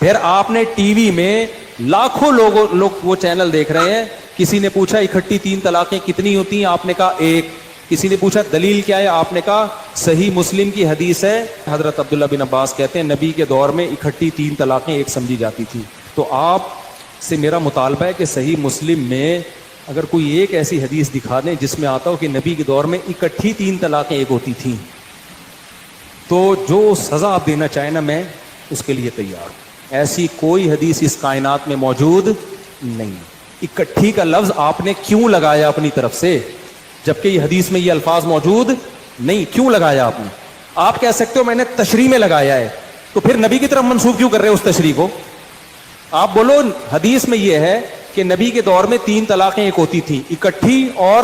پھر آپ نے ٹی وی میں لاکھوں لوگ وہ چینل دیکھ رہے ہیں. کسی نے پوچھا اکٹھی 3 طلاقیں کتنی ہوتی ہیں, آپ نے کہا 1. کسی نے پوچھا دلیل کیا ہے, آپ نے کہا صحیح مسلم کی حدیث ہے. حضرت عبداللہ بن عباس کہتے ہیں نبی کے دور میں اکٹھی 3 طلاقیں ایک سمجھی جاتی تھی. تو آپ سے میرا مطالبہ ہے کہ صحیح مسلم میں اگر کوئی ایک ایسی حدیث دکھا دیں جس میں آتا ہو کہ نبی کے دور میں اکٹھی 3 طلاقیں ایک ہوتی تھیں, تو جو سزا آپ دینا چاہیں نا, میں اس کے لیے تیار ہوں. ایسی کوئی حدیث اس کائنات میں موجود نہیں. اکٹھی کا لفظ آپ نے کیوں لگایا اپنی طرف سے, جبکہ یہ حدیث میں یہ الفاظ موجود نہیں؟ کیوں لگایا آپ نے؟ آپ کہہ سکتے ہو میں نے تشریح میں لگایا ہے, تو پھر نبی کی طرف منسوخ کیوں کر رہے ہو اس تشریح کو؟ آپ بولو حدیث میں یہ ہے کہ نبی کے دور میں 3 طلاقیں ایک ہوتی تھیں, اکٹھی اور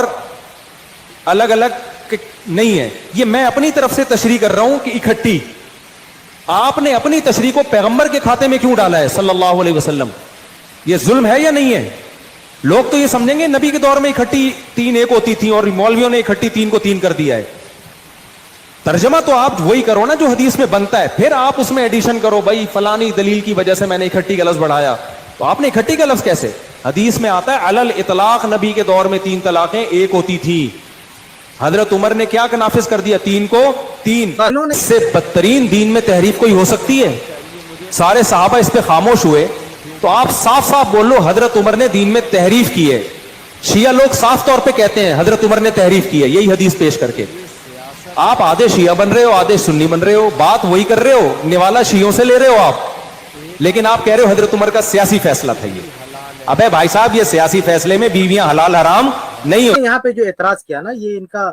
الگ الگ نہیں ہے. یہ میں اپنی طرف سے تشریح کر رہا ہوں کہ اکٹھی. آپ نے اپنی تشریح کو پیغمبر کے کھاتے میں کیوں ڈالا ہے صلی اللہ علیہ وسلم؟ یہ ظلم ہے یا نہیں ہے؟ لوگ تو یہ سمجھیں گے نبی کے دور میں اکٹھی 3 ایک ہوتی تھی اور مولویوں نے اکٹھی 3 کو 3 کر دیا ہے. ترجمہ تو آپ وہی کرو نا جو حدیث میں بنتا ہے, پھر آپ اس میں ایڈیشن کرو بھائی فلانی دلیل کی وجہ سے میں نے اکٹھی کا لفظ بڑھایا. تو آپ نے اکٹھی کا لفظ کیسے؟ حدیث میں آتا ہے علل اطلاق نبی کے دور میں 3 طلاقیں ایک ہوتی تھی. حضرت عمر نے کیا نافذ کر دیا؟ 3 کو 3. اس سے بدترین دین میں تحریف کوئی ہو سکتی ہے؟ سارے صحابہ اس پہ خاموش ہوئے, تو آپ صاف صاف بول لو حضرت عمر نے دین میں تحریف کی ہے. شیعہ لوگ صاف طور پہ کہتے ہیں حضرت عمر نے تحریف کی ہے, یہی حدیث پیش کر کے. آپ آدھے شیعہ بن رہے ہو آدھے سنی بن رہے ہو, بات وہی کر رہے ہو, نوالا شیعوں سے لے رہے ہو آپ, لیکن آپ کہہ رہے ہو حضرت عمر کا سیاسی فیصلہ تھا یہ. ابے بھائی صاحب یہ سیاسی فیصلے میں بیویاں حلال حرام نہیں ہو. یہاں پہ جو اعتراض کیا نا, یہ ان کا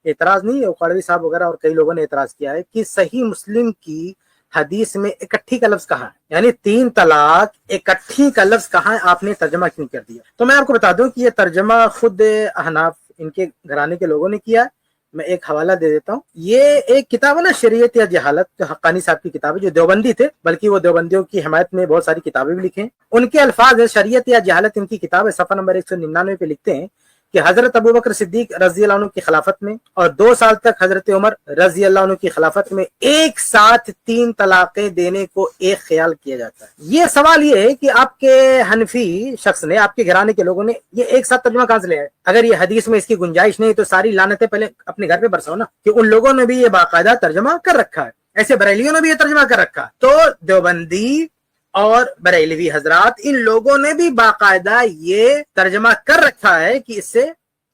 اعتراض نہیں ہے, قاضی صاحب وغیرہ اور کئی لوگوں نے اعتراض کیا ہے کہ صحیح مسلم کی حدیث میں اکٹھی کا لفظ کہاں ہے, یعنی 3 طلاق اکٹھی کا لفظ کہاں ہے, آپ نے ترجمہ کیوں کر دیا؟ تو میں آپ کو بتا دوں کہ یہ ترجمہ خود احناف ان کے گھرانے کے لوگوں نے کیا ہے. میں ایک حوالہ دے دیتا ہوں. یہ ایک کتاب ہے نا شریعت یا جہالت, جو حقانی صاحب کی کتاب ہے, جو دیوبندی تھے, بلکہ وہ دیوبندیوں کی حمایت میں بہت ساری کتابیں بھی لکھیں. ان کے الفاظ ہے شریعت یا جہالت, ان کی کتاب ہے, صفحہ نمبر 199 پہ لکھتے ہیں کہ حضرت ابوبکر صدیق رضی اللہ عنہ کی خلافت میں اور 2 سال تک حضرت عمر رضی اللہ عنہ کی خلافت میں ایک ساتھ 3 طلاقیں دینے کو ایک خیال کیا جاتا ہے. یہ سوال یہ ہے کہ آپ کے حنفی شخص نے, آپ کے گھرانے کے لوگوں نے یہ ایک ساتھ ترجمہ کہاں سے لیا ہے؟ اگر یہ حدیث میں اس کی گنجائش نہیں تو ساری لعنتیں پہلے اپنے گھر پہ برساؤ نا, کہ ان لوگوں نے بھی یہ باقاعدہ ترجمہ کر رکھا ہے, ایسے بریلیوں نے بھی یہ ترجمہ کر رکھا ہے. تو دیوبندی اور بریلوی حضرات ان لوگوں نے بھی باقاعدہ یہ ترجمہ کر رکھا ہے کہ اس سے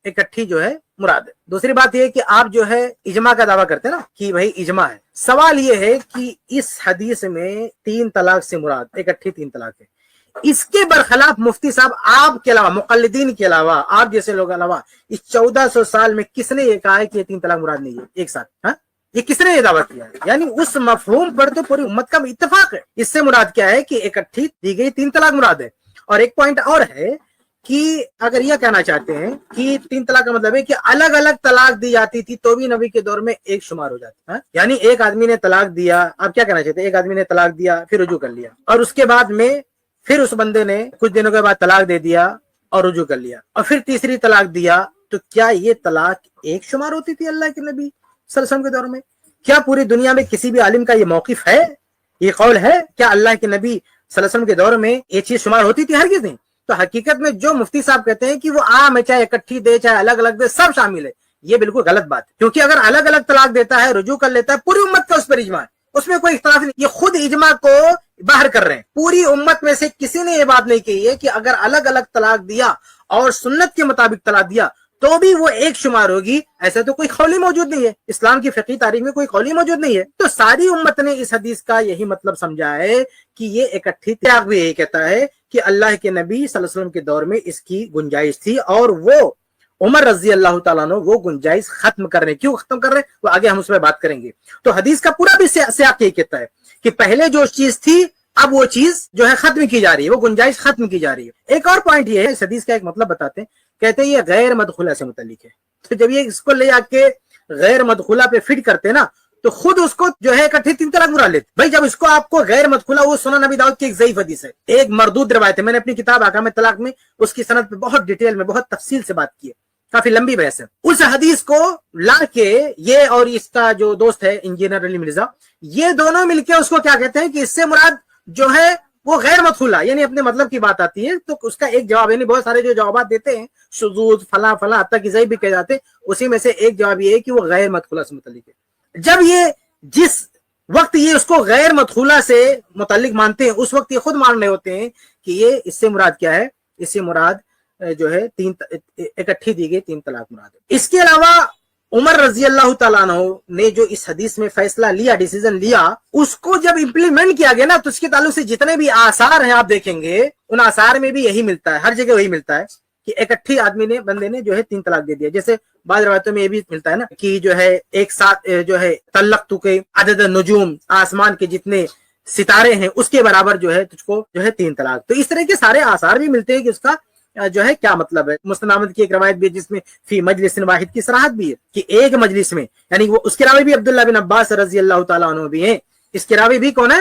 اکٹھی جو ہے مراد ہے. دوسری بات یہ کہ آپ جو ہے اجماع کا دعویٰ کرتے ہیں نا کہ بھائی اجماع ہے. سوال یہ ہے کہ اس حدیث میں 3 طلاق سے مراد اکٹھی 3 طلاق ہے. اس کے برخلاف مفتی صاحب آپ کے علاوہ, مقلدین کے علاوہ, آپ جیسے لوگ علاوہ اس 1400 سال میں کس نے یہ کہا ہے کہ یہ 3 طلاق مراد نہیں ہے ایک ساتھ؟ ہاں, یہ کس نے یہ دعویٰ کیا ہے؟ یعنی اس مفہوم پر تو پوری امت کا اتفاق ہے. اس سے مراد کیا ہے کہ اکٹھی دی گئی 3 طلاق مراد ہے. اور ایک پوائنٹ اور ہے کہ اگر یہ کہنا چاہتے ہیں کہ 3 طلاق کا مطلب ہے کہ الگ الگ طلاق دی جاتی تھی تو بھی نبی کے دور میں ایک شمار ہو جاتی ہے, یعنی ایک آدمی نے طلاق دیا, آپ کیا کہنا چاہتے ہیں, ایک آدمی نے طلاق دیا پھر رجوع کر لیا, اور اس کے بعد میں پھر اس بندے نے کچھ دنوں کے بعد طلاق دے دیا اور رجوع کر لیا, اور پھر تیسری طلاق دیا, تو کیا یہ طلاق ایک شمار ہوتی تھی اللہ کے نبی صلی اللہ علیہ وسلم کے دور میں؟ کیا پوری دنیا میں کسی بھی عالم کا یہ موقف ہے, یہ قول ہے؟ کیا اللہ کے نبی صلی اللہ علیہ وسلم کے دور میں یہ چیز شمار ہوتی تھی؟ ہرگز نہیں. تو حقیقت میں جو مفتی صاحب کہتے ہیں کہ وہ عام ہے, چاہے اکٹھی دے چاہے الگ الگ دے, سب شامل ہے, یہ بالکل غلط بات ہے. کیونکہ اگر الگ الگ طلاق دیتا ہے, رجوع کر لیتا ہے, پوری امت کا اس پر اجماع ہے, اس میں کوئی اختلاف نہیں. یہ خود اجماع کو باہر کر رہے ہیں. پوری امت میں سے کسی نے یہ بات نہیں کہی ہے کہ اگر الگ الگ طلاق دیا اور سنت کے مطابق طلاق دیا تو بھی وہ ایک شمار ہوگی. ایسا تو کوئی قولی موجود نہیں ہے, اسلام کی فقہی تاریخ میں کوئی قولی موجود نہیں ہے. تو ساری امت نے اس حدیث کا یہی مطلب سمجھا ہے کہ یہ اکٹھی طلاق بھی یہی کہتا ہے کہ اللہ کے نبی صلی اللہ علیہ وسلم کے دور میں اس کی گنجائش تھی, اور وہ عمر رضی اللہ تعالیٰ عنہ وہ گنجائش ختم کر رہے. کیوں ختم کر رہے وہ آگے ہم اس میں بات کریں گے. تو حدیث کا پورا بھی سیاق یہ کہتا ہے کہ پہلے جو چیز تھی اب وہ چیز جو ہے ختم کی جا رہی ہے, وہ گنجائش ختم کی جا رہی ہے. ایک اور پوائنٹ یہ ہے, اس حدیث کا ایک مطلب بتاتے ہیں, کہتے ہیں یہ غیر مدخولہ سے متعلق ہے. تو جب یہ اس کو لے آ کے غیر مدخولہ پہ فٹ کرتے نا, تو خود اس کو جو ہے اکٹھی 3 طلاق مراد لیتے. بھائی جب اس کو آپ کو غیر مدخولہ, وہ سنن نبی داؤد کی ایک ضعیف حدیث ہے, ایک مردود روایت ہے. میں نے اپنی کتاب احکام طلاق میں اس کی سند پہ بہت ڈیٹیل میں بہت تفصیل سے بات کی ہے, کافی لمبی بحث ہے. اس حدیث کو لا کے یہ اور اس کا جو دوست ہے انجینئر علی مرزا, یہ دونوں مل کے اس کو کیا کہتے ہیں کہ اس سے مراد جو ہے وہ غیر مدخولہ یعنی اپنے مطلب کی بات آتی ہے تو اس کا ایک جواب، یعنی بہت سارے جو جوابات دیتے ہیں شذوذ فلاں فلاں حتیٰ کہ ضعیف بھی کہے جاتے ہیں، اسی میں سے ایک جواب یہ ہے کہ وہ غیر مدخولہ سے متعلق ہے۔ جب یہ جس وقت یہ اس کو غیر مدخولہ سے متعلق مانتے ہیں اس وقت یہ خود مان رہے ہوتے ہیں کہ یہ اس سے مراد کیا ہے، اس سے مراد جو ہے اکٹھی دی گئی 3 طلاق مراد ہے۔ اس کے علاوہ عمر رضی اللہ تعالیٰ عنہ نے جو اس حدیث میں فیصلہ لیا، ڈیسیزن لیا، اس کو جب امپلیمنٹ کیا گیا نا تو اس کے تعلق سے جتنے بھی آثار ہیں آپ دیکھیں گے ان آثار میں بھی یہی ملتا ہے، ہر جگہ وہی ملتا ہے کہ اکٹھی بندے نے جو ہے 3 طلاق دے دیا۔ جیسے بعض روایتوں میں یہ بھی ملتا ہے نا کہ جو ہے ایک ساتھ جو ہے طلقت کے عدد نجوم، آسمان کے جتنے ستارے ہیں اس کے برابر جو ہے تجھ کو جو ہے 3 طلاق۔ تو اس طرح کے سارے آثار بھی ملتے ہیں کہ اس کا جو ہے کیا مطلب ہے۔ مسند احمد کی ایک روایت بھی ہے جس میں فی مجلس واحد کی صراحت بھی ہے کہ ایک مجلس میں، یعنی وہ اس کے راوی بھی عبداللہ بن عباس رضی اللہ تعالیٰ عنہ بھی ہیں، اس کے راوی بھی کون ہے؟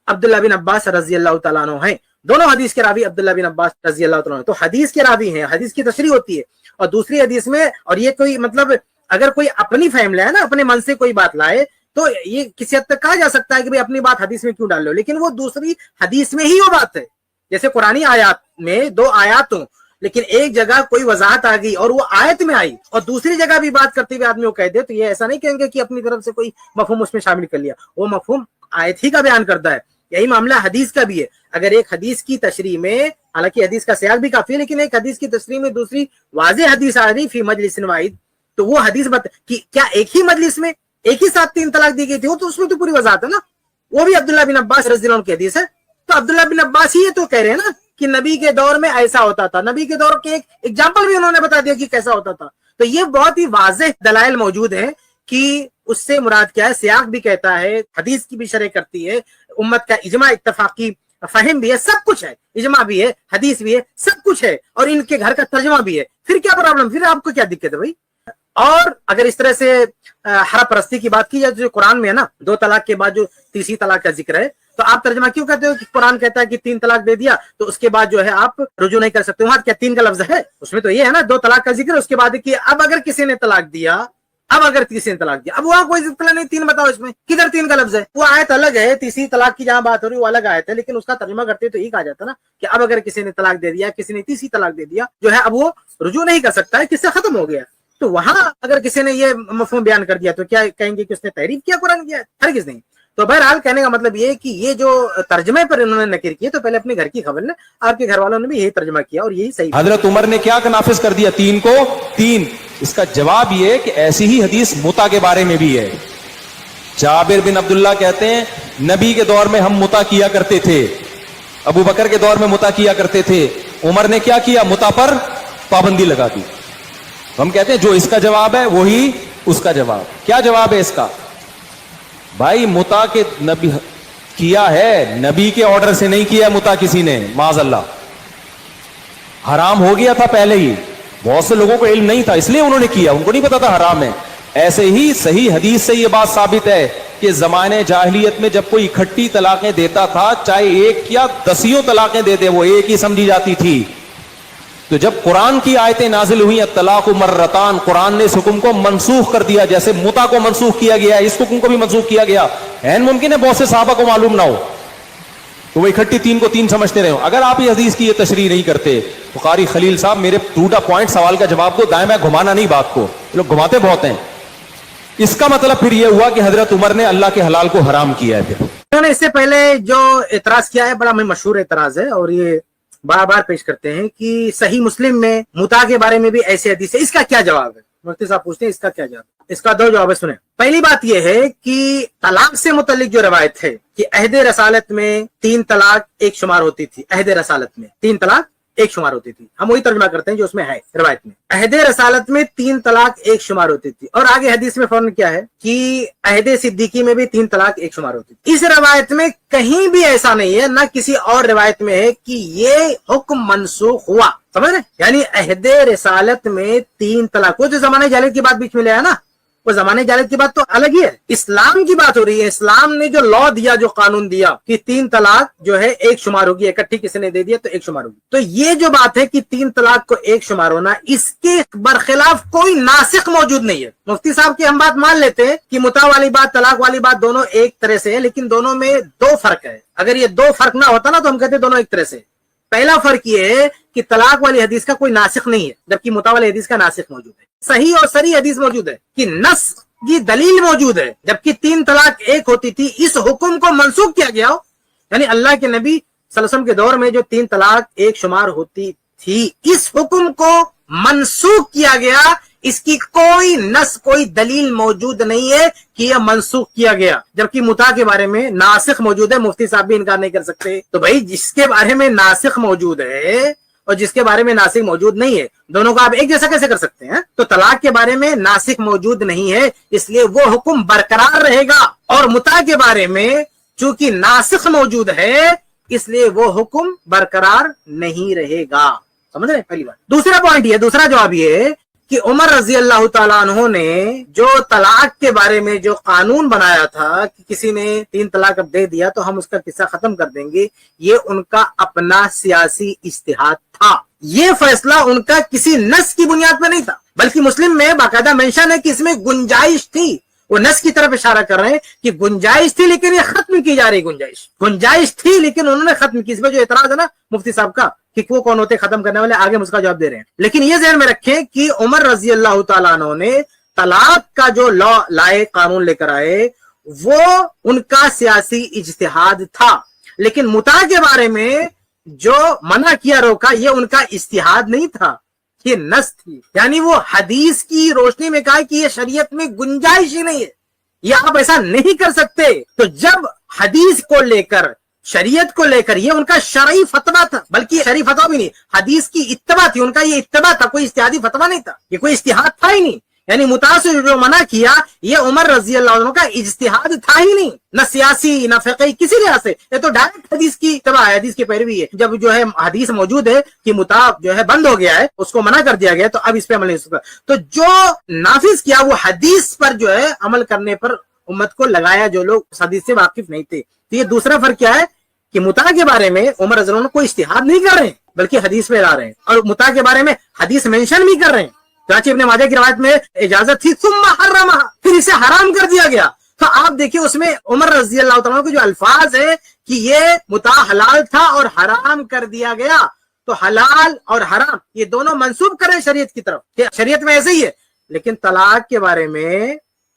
عبداللہ بن عباس رضی اللہ تعالیٰ عنہ ہیں، دونوں حدیث کے راوی عبداللہ بن عباس رضی اللہ تعالیٰ عنہ۔ تو حدیث کے راوی ہیں، حدیث کی تشریح ہوتی ہے، اور دوسری حدیث میں، اور یہ کوئی مطلب اگر کوئی اپنی فہم لائے نا، اپنے من سے کوئی بات لائے تو یہ کسی حد تک کہا جا سکتا ہے کہ بھئی اپنی بات حدیث میں کیوں ڈال لو، لیکن وہ دوسری حدیث میں ہی وہ بات ہے۔ جیسے قرآنی آیات میں 2 آیات ہوں لیکن ایک جگہ کوئی وضاحت آ گئی اور وہ آیت میں آئی، اور دوسری جگہ بھی بات کرتے ہوئے آدمی وہ کہہ دے، تو یہ ایسا نہیں کہیں گے کہ اپنی طرف سے کوئی مفہوم اس میں شامل کر لیا، وہ مفہوم آیت ہی کا بیان کرتا ہے۔ یہی معاملہ حدیث کا بھی ہے۔ اگر ایک حدیث کی تشریح میں، حالانکہ حدیث کا سیاق بھی کافی ہے، لیکن ایک حدیث کی تشریح میں دوسری واضح حدیث آ رہی فی مجلس واحد، تو وہ حدیث کیا ایک ہی مجلس میں ایک ہی ساتھ 3 طلاق دی گئی تھی؟ وہ تو اس میں تو پوری وضاحت ہے نا، وہ بھی عبداللہ بن عباس رضی اللہ عنہ کی حدیث ہے۔ تو عبداللہ بن عباس ہی تو کہہ رہے ہیں نا کہ نبی کے دور میں ایسا ہوتا تھا، نبی کے دور کے ایک ایگزامپل بھی انہوں نے بتا دیا کہ کیسا ہوتا تھا۔ تو یہ بہت ہی واضح دلائل موجود ہیں کہ اس سے مراد کیا ہے، سیاق بھی کہتا ہے، حدیث کی بھی شرح کرتی ہے، امت کا اجماع اتفاقی فہم بھی ہے، سب کچھ ہے، اجماع بھی ہے، حدیث بھی ہے، سب کچھ ہے، اور ان کے گھر کا ترجمہ بھی ہے۔ پھر کیا پرابلم، پھر آپ کو کیا دقت ہے بھائی؟ اور اگر اس طرح سے حرام پرستی کی بات کی جائے جو قرآن میں ہے نا، 2 طلاق کے بعد جو تیسری طلاق کا ذکر ہے، تو آپ ترجمہ کیوں کہتے ہو کہ قرآن کہتا ہے کہ 3 طلاق دے دیا تو اس کے بعد جو ہے آپ رجوع نہیں کر سکتے؟ وہاں کیا 3 کا لفظ ہے؟ اس میں تو یہ ہے نا 2 طلاق کا ذکر، اس کے بعد کہ اب اگر کسی نے طلاق دیا، اب اگر کسی نے طلاق دیا، اب وہاں کوئی ذکر نہیں، 3 بتاؤ اس میں کدھر 3 کا لفظ ہے؟ وہ آیت الگ ہے، تیسری طلاق کی جہاں بات ہو رہی ہے وہ الگ آیت ہے، لیکن اس کا ترجمہ کرتے تو یہ کہا جاتا نا کہ اب اگر کسی نے طلاق دے دیا، کسی نے تیسری طلاق دے دیا، جو ہے اب وہ رجوع نہیں کر سکتا ہے، کس سے ختم ہو گیا۔ تو وہاں اگر کسی نے یہ مفہوم بیان کر دیا تو کیا کہیں گے کہ اس نے تحریف کیا قرآن کی؟ ہرگز نہیں۔ تو بہرحال کہنے کا مطلب یہ کہ یہ جو ترجمے پر انہوں نے نقل کیے تو پہلے اپنے گھر کی خبر لیں، آپ کے گھر والوں نے بھی یہی ترجمہ کیا اور یہی صحیح۔ حضرت عمر نے کیا نافذ کر دیا 3 کو 3؟ اس کا جواب یہ کہ ایسی ہی حدیث متا کے بارے میں بھی ہے۔ جابر بن عبداللہ کہتے ہیں نبی کے دور میں ہم متا کیا کرتے تھے، ابو بکر کے دور میں متا کیا کرتے تھے، عمر نے کیا کیا؟ متا پر پابندی لگا دی۔ ہم کہتے ہیں جو اس کا جواب ہے وہی اس کا جواب۔ کیا جواب ہے اس کا؟ بھائی متا کے نبی کیا ہے، نبی کے آرڈر سے نہیں کیا متا کسی نے، معاذ اللہ، حرام ہو گیا تھا پہلے ہی، بہت سے لوگوں کو علم نہیں تھا اس لیے انہوں نے کیا، ان کو نہیں پتا تھا حرام ہے۔ ایسے ہی صحیح حدیث سے یہ بات ثابت ہے کہ زمانے جاہلیت میں جب کوئی اکٹھی طلاقیں دیتا تھا، چاہے 1 یا 10 طلاقیں دے دے، وہ ایک ہی سمجھی جاتی تھی۔ تو جب قرآن کی آیتیں نازل ہوئی الطلاق مرتان، قرآن نے اس حکم کو منسوخ کر دیا، جیسے متا کو منسوخ کیا گیا ہے اس حکم کو بھی منسوخ کیا گیا۔ این ممکن ہے بہت سے صحابہ کو معلوم نہ ہو تو وہ اکٹھی 3 کو 3 سمجھتے رہے ہو۔ اگر آپ یہ حدیث کی یہ تشریح نہیں کرتے تو قاری خلیل صاحب میرے ٹوٹا پوائنٹ سوال کا جواب دو، دائیں بائیں گھمانا نہیں بات کو، لوگ گھماتے بہت ہیں۔ اس کا مطلب پھر یہ ہوا کہ حضرت عمر نے اللہ کے حلال کو حرام کیا ہے۔ پھر انہوں نے اس سے پہلے جو اعتراض کیا ہے بڑا مشہور اعتراض ہے اور یہ بار بار پیش کرتے ہیں کہ صحیح مسلم میں متا کے بارے میں بھی ایسی حدیث ہے، اس کا کیا جواب ہے؟ مفتی صاحب پوچھتے ہیں اس کا کیا جواب؟ اس کا 2 جواب ہے، سنیں۔ پہلی بات یہ ہے کہ طلاق سے متعلق جو روایت ہے کہ عہد رسالت میں 3 طلاق ایک شمار ہوتی تھی، عہد رسالت میں 3 طلاق ایک شمار ہوتی تھی، ہم وہی ترجمہ کرتے ہیں جو اس میں ہے روایت میں، عہد رسالت میں 3 طلاق ایک شمار ہوتی تھی، اور آگے حدیث میں فوراً کیا ہے کہ عہد صدیقی میں بھی 3 طلاق ایک شمار ہوتی تھی۔ اس روایت میں کہیں بھی ایسا نہیں ہے، نہ کسی اور روایت میں ہے کہ یہ حکم منسوخ ہوا، سمجھ رہے؟ یعنی عہد رسالت میں 3 طلاق، وہ جو زمانے جاہلیت کی بات بیچ میں لے آیا نا وہ زمانے جاہلیت کی بات تو الگ ہی ہے. اسلام کی بات ہو رہی ہے. اسلام نے جو لا دیا, جو قانون دیا کہ 3 طلاق جو ہے ایک شمار ہوگی, اکٹھی کسی نے دے دیا تو ایک شمار ہوگی, تو یہ جو بات ہے کہ 3 طلاق کو ایک شمار ہونا, اس کے برخلاف کوئی ناسخ موجود نہیں ہے. مفتی صاحب کی ہم بات مان لیتے ہیں کہ متع والی بات, طلاق والی بات دونوں ایک طرح سے ہے, لیکن دونوں میں 2 فرق ہے. اگر یہ 2 فرق نہ ہوتا نا تو ہم کہتے دونوں ایک طرح سے. پہلا فرق یہ ہے کہ طلاق والی حدیث کا کوئی ناسخ نہیں ہے, جبکہ متع والی حدیث کا ناسخ موجود ہے. صحیح اور صریح حدیث موجود ہے کہ نسخ کی دلیل موجود ہے, جبکہ 3 طلاق ایک ہوتی تھی, اس حکم کو منسوخ کیا گیا ہو. یعنی اللہ کے نبی صلی اللہ علیہ وسلم کے دور میں جو 3 طلاق ایک شمار ہوتی تھی, اس حکم کو منسوخ کیا گیا. اس کی کوئی نص, کوئی دلیل موجود نہیں ہے کہ یہ منسوخ کیا گیا, جبکہ متع کے بارے میں ناسخ موجود ہے. مفتی صاحب بھی انکار نہیں کر سکتے. تو بھائی جس کے بارے میں ناسخ موجود ہے اور جس کے بارے میں ناسخ موجود نہیں ہے, دونوں کو آپ ایک جیسا کیسے کر سکتے ہیں؟ تو طلاق کے بارے میں ناسخ موجود نہیں ہے, اس لیے وہ حکم برقرار رہے گا. اور متع کے بارے میں چونکہ ناسخ موجود ہے, اس لیے وہ حکم برقرار نہیں رہے گا. سمجھ رہے ہیں پہلی بات. دوسرا پوائنٹ یہ, دوسرا جواب یہ کہ عمر رضی اللہ تعالیٰ عنہ نے جو طلاق کے بارے میں جو قانون بنایا تھا کہ کسی نے 3 طلاق اب دے دیا تو ہم اس کا قصہ ختم کر دیں گے, یہ ان کا اپنا سیاسی اجتہاد تھا. یہ فیصلہ ان کا کسی نص کی بنیاد پر نہیں تھا, بلکہ مسلم میں باقاعدہ مینشن ہے کہ اس میں گنجائش تھی. وہ نص کی طرف اشارہ کر رہے ہیں کہ گنجائش تھی, لیکن یہ ختم کی جا رہی گنجائش تھی, لیکن انہوں نے ختم کی. اس میں جو اعتراض ہے نا مفتی صاحب کا کہ وہ کون ہوتے ختم کرنے والے, آگے ہم اس کا جواب دے رہے ہیں. لیکن یہ ذہن میں رکھیں کہ عمر رضی اللہ تعالیٰ عنہ نے طلاق کا جو لا لائے, قانون لے کر آئے, وہ ان کا سیاسی اجتہاد تھا. لیکن متع کے بارے میں جو منع کیا, روکا, یہ ان کا اجتہاد نہیں تھا, یہ نص تھی. یعنی وہ حدیث کی روشنی میں کہا کہ یہ شریعت میں گنجائش ہی نہیں ہے, یہ آپ ایسا نہیں کر سکتے. تو جب حدیث کو لے کر, شریعت کو لے کر, یہ ان کا شرعی فتویٰ تھا, بلکہ شرعی فتویٰ بھی نہیں, حدیث کی اتباع تھی, ان کا یہ اتباع تھا, کوئی اجتہادی فتویٰ نہیں تھا, یہ کوئی اجتہاد تھا ہی نہیں. یعنی متع سے جو منع کیا, یہ عمر رضی اللہ عنہ کا اجتہاد تھا ہی نہیں, نہ سیاسی نہ فقہی کسی لحاظ سے. یہ تو ڈائریکٹ حدیث کی اتباع ہے, حدیث کی پیروی ہے. جب جو ہے حدیث موجود ہے کہ متع جو ہے بند ہو گیا ہے, اس کو منع کر دیا گیا, تو اب اس پہ عمل نہیں ہو سکتا. تو جو نافذ کیا وہ حدیث پر جو ہے عمل کرنے پر امت کو لگایا, جو لوگ اس حدیث سے واقف نہیں تھے. تو یہ دوسرا فرق کیا ہے کہ متع کے بارے میں عمر رضی اللہ عنہ کوئی اجتہاد نہیں کر رہے ہیں, بلکہ حدیث پہ لا رہے ہیں, اور متع کے بارے میں حدیث مینشن بھی کر رہے ہیں. چنانچہ ابن ماجہ کی روایت میں اجازت تھی, ثم حرمہ, پھر اسے حرام کر دیا گیا. تو آپ دیکھیں اس میں عمر رضی اللہ تعالیٰ عنہ کے جو الفاظ ہے کہ یہ متع حلال تھا اور حرام کر دیا گیا, تو حلال اور حرام یہ دونوں منسوب کریں شریعت کی طرف, کہ شریعت میں ایسے ہی ہے. لیکن طلاق کے بارے میں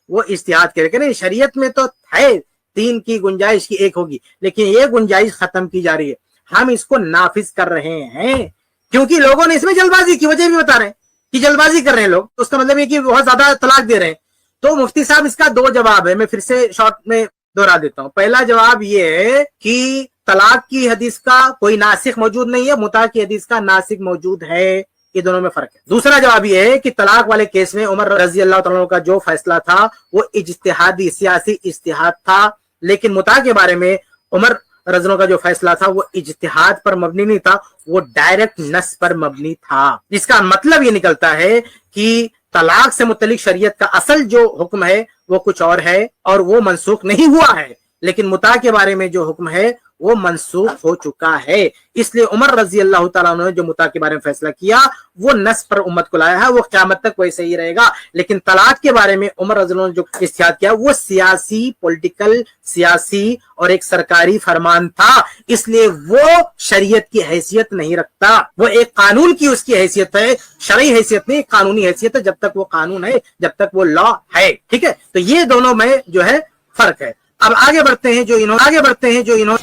وہ اجتہاد کرے کہ نہیں, شریعت میں تو ہے 3 کی گنجائش کی ایک ہوگی, لیکن یہ گنجائش ختم کی جا رہی ہے, ہم اس کو نافذ کر رہے ہیں. کیونکہ لوگوں نے اس میں جلد بازی کی وجہ بھی بتا رہے ہیں کہ جلد بازی کر رہے ہیں لوگ, تو اس کا مطلب یہ کہ بہت زیادہ طلاق دے رہے ہیں. تو مفتی صاحب اس کا 2 جواب ہے, میں پھر سے شارٹ میں دہرا دیتا ہوں. پہلا جواب یہ ہے کہ طلاق کی حدیث کا کوئی ناسخ موجود نہیں ہے, متع کی حدیث کا ناسخ موجود ہے, یہ دونوں میں فرق ہے. دوسرا جواب یہ ہے کہ طلاق والے کیس میں عمر رضی اللہ تعالیٰ عنہ کا جو فیصلہ تھا وہ اجتہادی سیاسی اجتہاد تھا, لیکن متع کے بارے میں عمر رضی اللہ عنہ کا جو فیصلہ تھا وہ اجتہاد پر مبنی نہیں تھا, وہ ڈائریکٹ نص پر مبنی تھا. جس کا مطلب یہ نکلتا ہے کہ طلاق سے متعلق شریعت کا اصل جو حکم ہے وہ کچھ اور ہے, اور وہ منسوخ نہیں ہوا ہے, لیکن متع کے بارے میں جو حکم ہے وہ منسوخ ہو چکا ہے. اس لیے عمر رضی اللہ تعالیٰ عنہ نے جو متع کے بارے میں فیصلہ کیا وہ نص پر امت کو لایا ہے, وہ قیامت تک ویسے ہی رہے گا. لیکن طلاق کے بارے میں عمر رضی اللہ عنہ نے جو اجتہاد کیا وہ سیاسی, پولیٹیکل, سیاسی اور ایک سرکاری فرمان تھا, اس لیے وہ شریعت کی حیثیت نہیں رکھتا, وہ ایک قانون کی اس کی حیثیت ہے, شرعی حیثیت نہیں, قانونی حیثیت ہے. جب تک وہ قانون ہے, جب تک وہ لا ہے, ٹھیک ہے. تو یہ دونوں میں جو ہے فرق ہے. اب آگے بڑھتے ہیں جو انہوں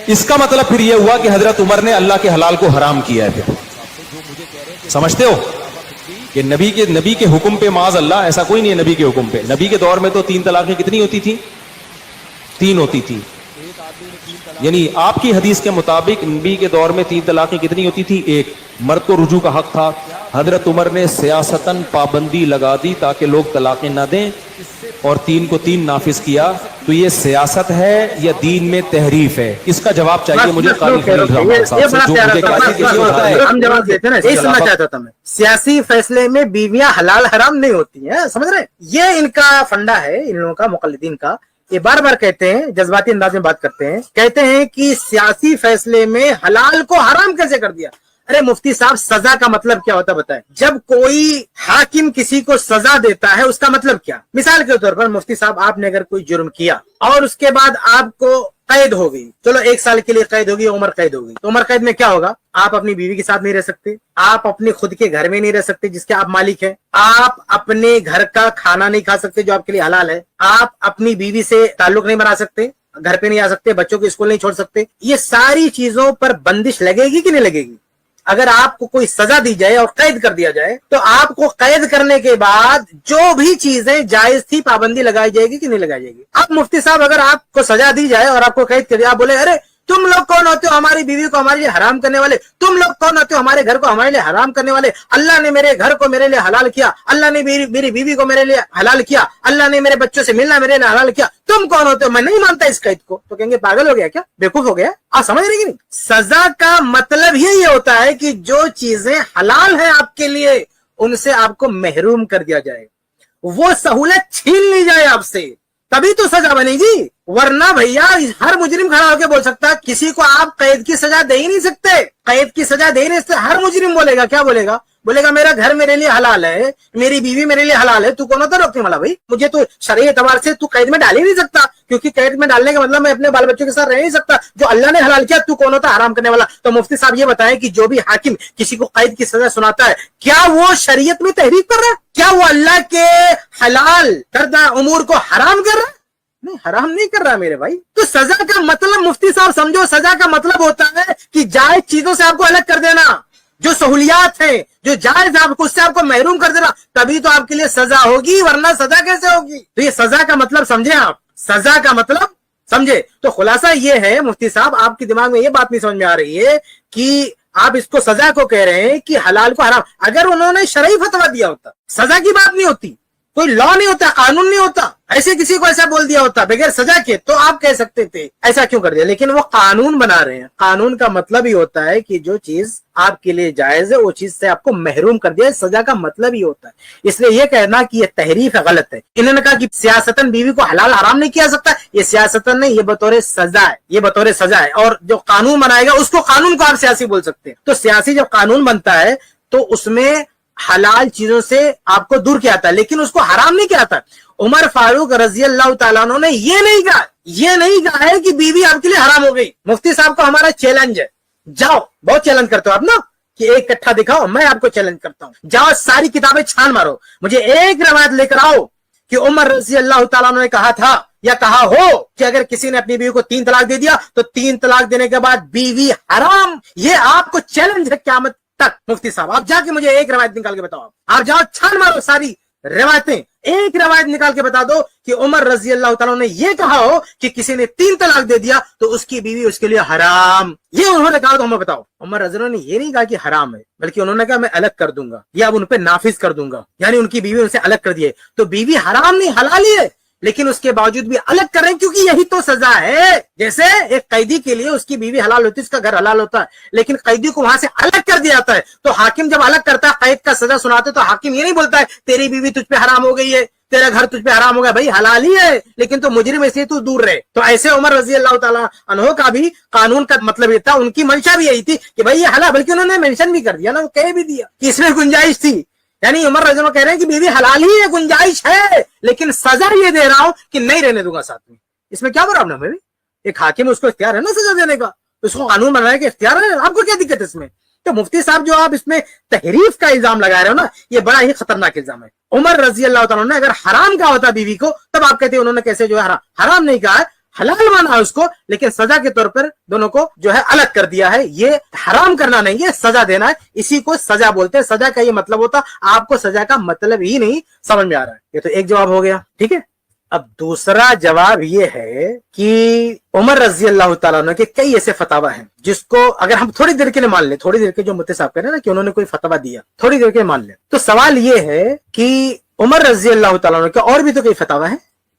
اس کا مطلب پھر یہ ہوا کہ حضرت عمر نے اللہ کے حلال کو حرام کیا ہے. پھر سمجھتے ہو کہ نبی کے حکم پہ معاذ اللہ ایسا کوئی نہیں ہے. نبی کے حکم پہ, نبی کے دور میں تو 3 طلاقیں کتنی ہوتی تھی؟ 3 ہوتی تھی. یعنی آپ کی حدیث کے مطابق نبی کے دور میں 3 طلاقیں کتنی ہوتی تھی؟ 1. مرد کو رجوع کا حق تھا, حضرت عمر نے سیاستاً پابندی لگا دی تاکہ لوگ طلاقیں نہ دیں. اور 3 کو 3 نافذ کیا تو یہ سیاست ہے یا دین میں تحریف ہے؟ اس کا جواب چاہیے مجھے قاری خلیل الرحمان صاحب سے، جو مجھے کہا کہ یہ اٹھائے۔ ہم جواب دیتے ہیں نا، یہی سننا چاہتا تھا میں۔ سیاسی فیصلے میں بیویاں حلال حرام نہیں ہوتی ہیں، سمجھ رہے ہیں؟ یہ ان کا فنڈا ہے، ان لوگوں کا، مقلدین کا۔ یہ بار بار کہتے ہیں، جذباتی انداز میں بات کرتے ہیں، کہتے ہیں کہ سیاسی فیصلے میں حلال کو حرام کیسے کر دیا؟ ارے مفتی صاحب، سزا کا مطلب کیا ہوتا ہے بتائیں؟ جب کوئی حاکم کسی کو سزا دیتا ہے اس کا مطلب کیا؟ مثال کے طور پر مفتی صاحب، آپ نے اگر کوئی جرم کیا اور اس کے بعد آپ کو قید ہو گئی، چلو 1 سال کے لیے قید ہوگی، عمر قید ہوگی، تو عمر قید میں کیا ہوگا؟ آپ اپنی بیوی کے ساتھ نہیں رہ سکتے، آپ اپنے خود کے گھر میں نہیں رہ سکتے جس کے آپ مالک ہیں، آپ اپنے گھر کا کھانا نہیں کھا سکتے جو آپ کے لیے حلال ہے، آپ اپنی بیوی سے تعلق نہیں بنا سکتے، گھر پہ نہیں آ سکتے، بچوں کو اسکول نہیں چھوڑ سکتے۔ یہ ساری چیزوں پر بندش لگے گی کہ نہیں لگے گی؟ اگر آپ کو کوئی سزا دی جائے اور قید کر دیا جائے تو آپ کو قید کرنے کے بعد جو بھی چیزیں جائز تھی پابندی لگائی جائے گی کہ نہیں لگائی جائے گی؟ اب مفتی صاحب، اگر آپ کو سزا دی جائے اور آپ کو قید کر دیا، آپ بولے ارے تم لوگ کون ہوتے ہو ہماری بیوی کو ہمارے لیے حرام کرنے والے؟ تم لوگ کون ہوتے ہو ہمارے گھر کو ہمارے لیے حرام کرنے والے؟ اللہ نے میرے گھر کو میرے لیے حلال کیا، اللہ نے میری بیوی کو میرے لیے حلال کیا، اللہ نے میرے بچوں سے ملنا میرے لیے حلال کیا، تم کون ہوتے ہو؟ میں نہیں مانتا اس قید کو۔ تو کہیں گے پاگل ہو گیا کیا، بیوقوف ہو گیا؟ آپ سمجھ رہے کہ نہیں؟ سزا کا مطلب یہ ہوتا ہے کہ جو چیزیں حلال ہیں آپ کے لیے ان سے آپ کو محروم کر دیا جائے، وہ سہولت چھین لی جائے آپ سے، تبھی تو سزا بنے گی۔ ورنہ بھیا ہر مجرم کھڑا ہو کے بول سکتا ہے، کسی کو آپ قید کی سزا دے ہی نہیں سکتے، قید کی سزا دے نہیں سکتے۔ ہر مجرم بولے گا، کیا بولے گا؟ بولے گا میرا گھر میرے لیے حلال ہے، میری بیوی میرے لیے حلال ہے، تو کون ہوتا روکنے والا؟ بھائی مجھے تو شرعی اعتبار سے تو قید میں ڈال ہی نہیں سکتا، کیونکہ قید میں ڈالنے کا مطلب میں اپنے بال بچوں کے ساتھ رہ نہیں سکتا۔ جو اللہ نے حلال کیا تو کون ہوتا حرام کرنے والا؟ تو مفتی صاحب یہ بتائیں کہ جو بھی حاکم کسی کو قید کی سزا سناتا ہے، کیا وہ شریعت میں تحریف کر رہا ہے؟ کیا وہ اللہ کے حلال کردہ امور کو حرام کر رہا ہے؟ نہیں، حرام نہیں کر رہا میرے بھائی۔ تو سزا کا مطلب مفتی صاحب سمجھو، سزا کا مطلب ہوتا ہے کہ جائز چیزوں سے آپ کو الگ کر دینا، جو سہولیات ہیں، جو جائز آپ کو، اس سے آپ کو محروم کر دینا، تبھی تو آپ کے لیے سزا ہوگی، ورنہ سزا کیسے ہوگی؟ تو یہ سزا کا مطلب سمجھیں آپ، سزا کا مطلب سمجھے۔ تو خلاصہ یہ ہے مفتی صاحب، آپ کے دماغ میں یہ بات نہیں سمجھ میں آ رہی ہے کہ آپ اس کو سزا کو کہہ رہے ہیں کہ حلال کو حرام۔ اگر انہوں نے شرعی فتویٰ دیا ہوتا، سزا کی بات نہیں ہوتی، کوئی لا نہیں ہوتا، قانون نہیں ہوتا، ایسے کسی کو ایسا بول دیا ہوتا بغیر سزا کے، تو آپ کہہ سکتے تھے ایسا کیوں کر دیا۔ لیکن وہ قانون بنا رہے ہیں، قانون کا مطلب ہی ہوتا ہے کہ جو چیز آپ کے لیے جائز ہے وہ چیز سے آپ کو محروم کر دیا، سزا کا مطلب ہی ہوتا ہے۔ اس لیے یہ کہنا کہ یہ تحریف غلط ہے۔ انہوں نے کہا کہ سیاستاً بیوی کو حلال حرام نہیں کیا سکتا، یہ سیاستاً نہیں، یہ بطور سزا ہے، یہ بطور سزا ہے، اور جو قانون بنائے گا اس کو قانون کو آپ سیاسی بول سکتے ہیں۔ تو سیاسی جب قانون بنتا ہے تو اس میں حلال چیزوں سے آپ کو دور کیا آتا ہے، لیکن اس کو حرام نہیں کیا آتا۔ عمر فاروق رضی اللہ تعالیٰ عنہ نے یہ نہیں کہا ہے کہ بیوی آپ کے لیے حرام ہو گئی۔ مفتی صاحب کو ہمارا چیلنج ہے، جاؤ، بہت چیلنج کرتے ہو آپ نا کہ ایک کٹھا دکھاؤ، میں آپ کو چیلنج کرتا ہوں، جاؤ ساری کتابیں چھان مارو، مجھے ایک روایت لے کر آؤ کہ عمر رضی اللہ تعالیٰ عنہ نے کہا تھا یا کہا ہو کہ اگر کسی نے اپنی بیوی کو 3 طلاق دے دیا تو 3 طلاق دینے کے بعد بیوی حرام۔ یہ آپ کو چیلنج ہے قیامت تک۔ مفتی صاحب آپ جا کے مجھے ایک روایت نکال کے بتاؤ، آپ جاؤ چھان مارو ساری روایتیں، ایک روایت نکال کے بتا دو کہ عمر رضی اللہ تعالیٰ نے یہ کہا ہو کہ کسی نے 3 طلاق دے دیا تو اس کی بیوی اس کے لیے حرام۔ یہ انہوں نے کہا تو ہمیں بتاؤ۔ عمر رضی اللہ نے یہ نہیں کہا کہ حرام ہے، بلکہ انہوں نے کہا میں الگ کر دوں گا یا اب ان پہ نافذ کر دوں گا، یعنی ان کی بیوی ان سے الگ کر دیے۔ تو بیوی حرام نہیں، حلال ہی ہے، لیکن اس کے باوجود بھی الگ کر رہے ہیں کیونکہ یہی تو سزا ہے۔ جیسے ایک قیدی کے لیے اس کی بیوی حلال ہوتی ہے، اس کا گھر حلال ہوتا ہے، لیکن قیدی کو وہاں سے الگ کر دیا جاتا ہے۔ تو حاکم جب الگ کرتا ہے، قید کا سزا سناتے تو حاکم یہ نہیں بولتا ہے تیری بیوی تجھ پہ حرام ہو گئی ہے، تیرا گھر تجھ پہ حرام ہو گیا، بھائی حلال ہی ہے لیکن تو مجرم ایسے تو دور رہے۔ تو ایسے عمر رضی اللہ تعالیٰ عنہ کا بھی قانون کا مطلب یہ تھا، ان کی منشا بھی یہی تھی کہ بھائی یہ حلال، بلکہ انہوں نے مینشن بھی کر دیا نا، وہ کہہ بھی دیا کہ اس میں گنجائش تھی، یعنی عمر رضی اللہ کہہ رہے ہیں کہ بیوی حلال ہی ہے، گنجائش ہے، لیکن سزا یہ دے رہا ہوں کہ نہیں رہنے دوں گا ساتھ میں۔ اس میں کیا پرابلم ہے؟ ایک حاکم اس کو اختیار ہے نا سزا دینے کا، اس کو قانون بنانے کا اختیار ہے، آپ کو کیا دقت ہے اس میں؟ تو مفتی صاحب جو آپ اس میں تحریف کا الزام لگا رہے ہو نا، یہ بڑا ہی خطرناک الزام ہے۔ عمر رضی اللہ تعالیٰ نے اگر حرام کہا ہوتا بیوی کو تب آپ کہتے ہیں انہوں نے کیسے جو ہے حرام نہیں کہا ہے، حلال مانا ہے اس کو، لیکن سزا کے طور پر دونوں کو جو ہے الگ کر دیا ہے۔ یہ حرام کرنا نہیں ہے، سزا دینا ہے، اسی کو سزا بولتے ہیں۔ سزا کا یہ مطلب ہوتا، آپ کو سزا کا مطلب ہی نہیں سمجھ میں آ رہا ہے۔ یہ تو ایک جواب ہو گیا، ٹھیک ہے۔ اب دوسرا جواب یہ ہے کہ عمر رضی اللہ تعالیٰ عنہ کے کئی ایسے فتاوی ہیں جس کو اگر ہم تھوڑی دیر کے لیے مان لیں، تھوڑی دیر کے جو مفتی صاحب کہہ رہے ہیں نا کہ انہوں نے کوئی فتویٰ دیا، تھوڑی دیر کے مان لیں، تو سوال یہ ہے کہ عمر رضی اللہ تعالیٰ عنہ کے اور بھی تو کئی فتاوی ہیں،